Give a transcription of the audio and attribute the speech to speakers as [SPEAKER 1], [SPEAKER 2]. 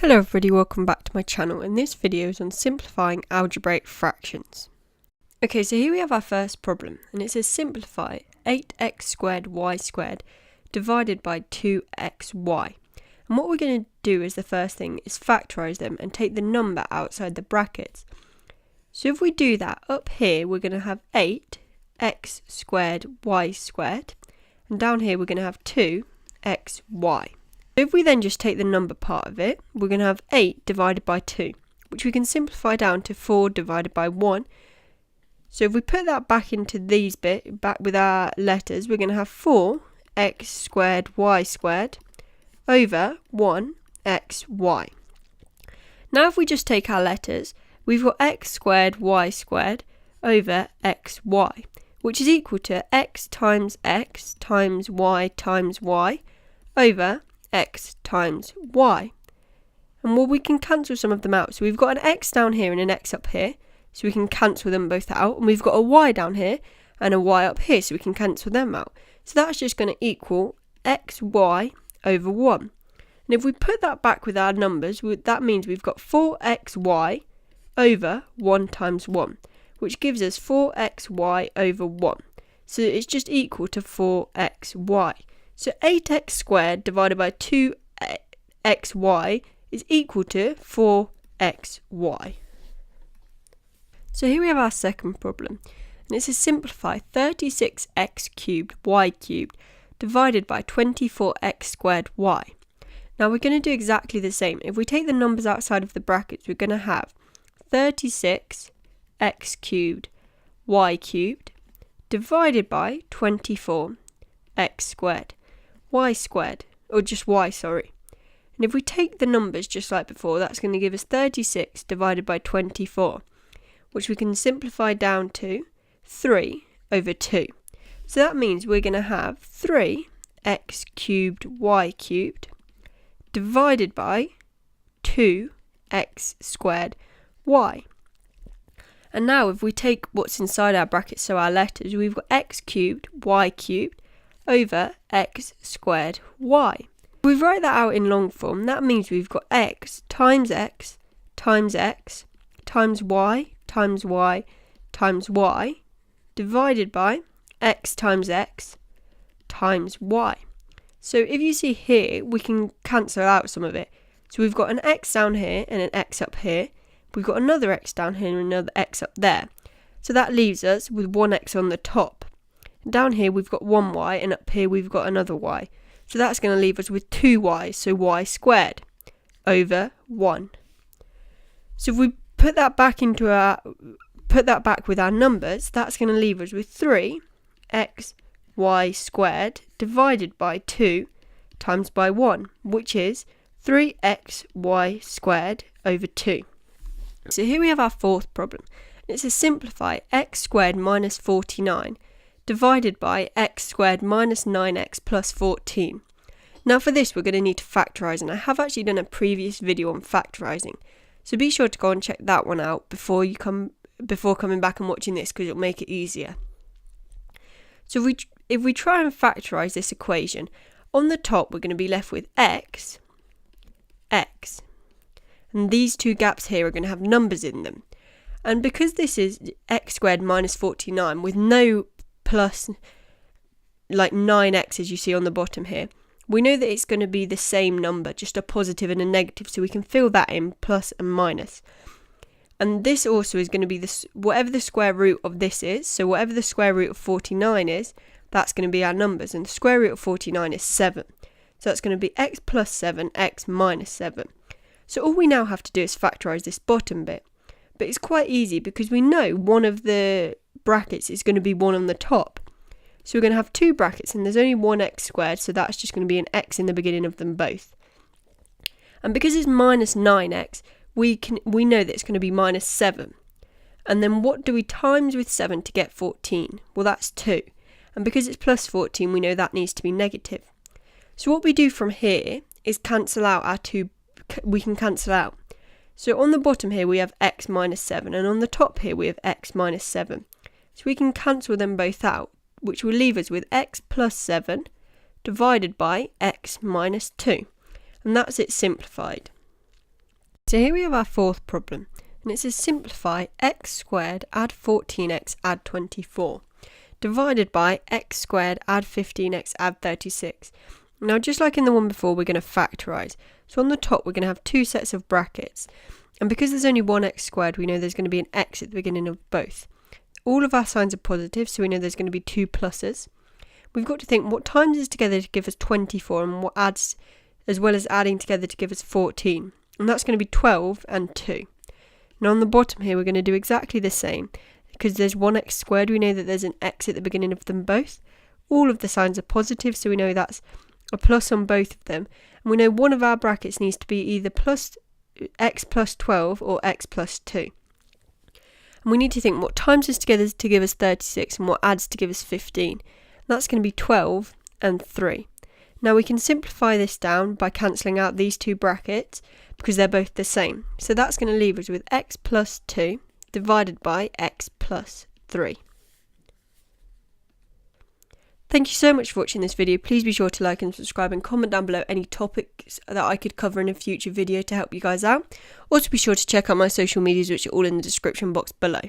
[SPEAKER 1] Hello everybody, welcome back to my channel, and this video is on simplifying algebraic fractions. Okay, so here we have our first problem, and it says simplify 8x squared y squared divided by 2xy. And what we're going to do as the first thing is factorise them and take the number outside the brackets. So if we do that, up here we're going to have 8x squared y squared, and down here we're going to have 2xy. If we then just take the number part of it, we're going to have 8 divided by 2, which we can simplify down to 4 divided by 1. So if we put that back into these back with our letters, we're going to have 4x squared y squared over 1xy. Now if we just take our letters, we've got x squared y squared over xy, which is equal to x times y times y over x times y. And well, we can cancel some of them out. So we've got an x down here and an x up here, so we can cancel them both out. And we've got a y down here and a y up here, so we can cancel them out. So that's just going to equal xy over 1. And if we put that back with our numbers, that means we've got 4xy over 1 times 1, which gives us 4xy over 1. So it's just equal to 4xy. So 8x squared divided by 2xy is equal to 4xy. So here we have our second problem, and it says simplify 36x cubed y cubed divided by 24x squared y. Now we're going to do exactly the same. If we take the numbers outside of the brackets, we're going to have 36x cubed y cubed divided by 24x squared y squared, or just y, sorry. And if we take the numbers just like before, that's going to give us 36 divided by 24, which we can simplify down to 3 over 2. So that means we're going to have 3x cubed y cubed divided by 2x squared y. And now if we take what's inside our brackets, so our letters, we've got x cubed y cubed over x squared y. If we write that out in long form, that means we've got x times x times x times y times y times y divided by x times y. So if you see here, we can cancel out some of it. So we've got an x down here and an x up here. We've got another x down here and another x up there. So that leaves us with one x on the top. Down here we've got 1y, and up here we've got another y. So that's going to leave us with 2y, so y squared over 1. So if we put that back with our numbers, that's going to leave us with 3xy squared divided by 2 times by 1, which is 3xy squared over 2. So here we have our fourth problem. It says simplify x squared minus 49 divided by x squared minus 9x plus 14. Now for this we're going to need to factorise, and I have actually done a previous video on factorising, so be sure to go and check that one out before coming back and watching this, because it'll make it easier. So if we try and factorise this equation, on the top we're going to be left with x, and these two gaps here are going to have numbers in them. And because this is x squared minus 49 with no plus like 9x as you see on the bottom here, we know that it's going to be the same number, just a positive and a negative, so we can fill that in, plus and minus. And this also is going to be whatever the square root of this is, so whatever the square root of 49 is, that's going to be our numbers, and the square root of 49 is 7. So that's going to be x plus 7, x minus 7. So all we now have to do is factorise this bottom bit. But it's quite easy because we know one of the brackets is going to be 1 on the top. So we're going to have two brackets, and there's only one x squared, so that's just going to be an x in the beginning of them both. And because it's minus 9x, we know that it's going to be minus 7. And then what do we times with 7 to get 14? Well, that's 2. And because it's plus 14, we know that needs to be negative. So what we do from here is cancel out our two. We can cancel out. So on the bottom here we have x minus 7, and on the top here we have x minus 7. So we can cancel them both out, which will leave us with x plus 7 divided by x minus 2. And that's it simplified. So here we have our fourth problem, and it says simplify x squared add 14x add 24, divided by x squared add 15x add 36. Now just like in the one before, we're going to factorise. So on the top we're going to have two sets of brackets, and because there's only one x squared, we know there's going to be an x at the beginning of both. All of our signs are positive, so we know there's going to be two pluses. We've got to think what times is together to give us 24 and what adds as well as adding together to give us 14. And that's going to be 12 and 2. Now on the bottom here we're going to do exactly the same. Because there's one x squared, we know that there's an x at the beginning of them both. All of the signs are positive, so we know that's a plus on both of them. And we know one of our brackets needs to be either x plus 12 or x plus 2. And we need to think what times is together to give us 36 and what adds to give us 15. And that's going to be 12 and 3. Now we can simplify this down by cancelling out these two brackets because they're both the same. So that's going to leave us with x plus 2 divided by x plus 3. Thank you so much for watching this video. Please be sure to like and subscribe and comment down below any topics that I could cover in a future video to help you guys out. Also be sure to check out my social medias, which are all in the description box below.